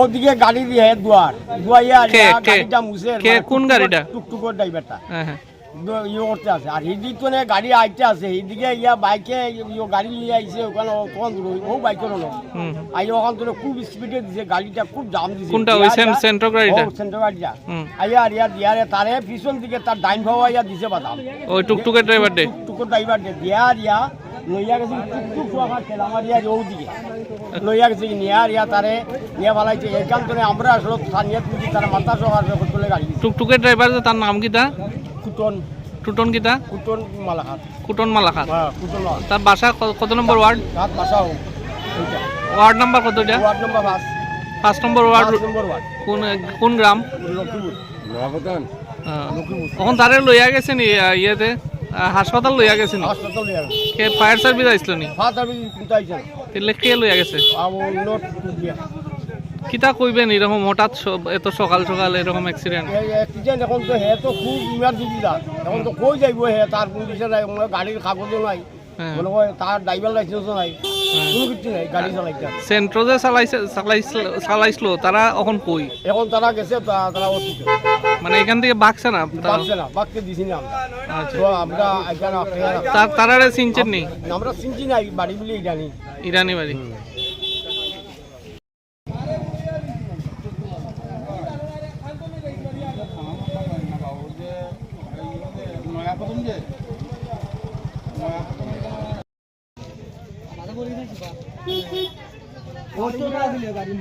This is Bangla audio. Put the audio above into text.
ওদিকে গাড়ি দিয়ে দুয়াইয়া গাড়িটা মুছে কোন গাড়িটা? টুকটুকর ড্রাইভারটা হ্যাঁ ইয়ে করতে আছে, আর এদিক তো গাড়ি আইতে আছে, এইদিকে ইয়া বাইকে গাড়ি নিয়ে আইছে ওখানে তখন ও বাইকের আই ওখান তো খুব স্পিডে দিছে, গাড়িটা খুব জাম দিছে। কোনটা ওই সেন্ট্রো গাড়িটা? সেন্ট্রো গাড়িটা আইয়া আর ইয়া দিয়ারে তারে পিছন দিকে তার ডাইন ভাওয়া ইয়া দিছে বাদাম, ওই টুকটুকের ড্রাইভার দে টুকটুকর ড্রাইভার দে দিয়ার ইয়া লইয়া গেছে টুকটুক ওখান আমার ইয়া ও দিকে লইয়া গেছে নিয়ার ইয়া তারে নিয়ে ভালাইছে। এইখান তো আমরা আসলে স্থানীয় তুলি তারা মাথা সহ চলে গাড়ি। টুকটুকের ড্রাইভার তার নাম কিটা? কুটন। টুটন কিটা? কুটন মালাখাত। কুটন মালাখাত। হ্যাঁ কুটন মালাখাত। তার বাসা কত নম্বর ওয়ার্ড? তার বাসা ওইটা। ওয়ার্ড নাম্বার কত এটা? ওয়ার্ড নাম্বার 5 নম্বর ওয়ার্ড। কোন গ্রাম? লক্ষ্মীপুর। নয়াপতন। লক্ষ্মীপুর। এখন তারে লইয়া গেছে নি ইয়েতে হাসপাতাল লইয়া গেছে নি? হাসপাতাল লইয়া গেছে। কে ফায়ার সার্ভিস আইছিল নি? ফায়ার সার্ভিস কিন্তু আইছে। তাহলে কে লইয়া গেছে? নোট দিয়া। কিতা কইবেন এরকম হঠাৎ এত সকাল সকাল এরকম অ্যাক্সিডেন্ট? অ্যাক্সিডেন্ট এখন তো হে তো খুব ইমার্জেন্সি দা, এখন তো কই যাইব হে, তার কোনো দিশা নাই, গাড়ির কাগজও নাই, মনে হয় তার ড্রাইভার লাইসেন্সও নাই, কোনো কিছু নাই গাড়ি চালাইতে। সেন্ট্রো যে চালাইছিল তারা এখন কই? এখন তারা গেছে, তারা অসুস্থ, মানে এখান থেকে বাঁকছে না? বাঁকতে দিছি না আমরা। আচ্ছা, আমরা এখানে তারারে চিনছেন নি? আমরা চিনছি নাই, বাড়ি বলে ইরানি। ইরানি বাড়ি। গাড়ি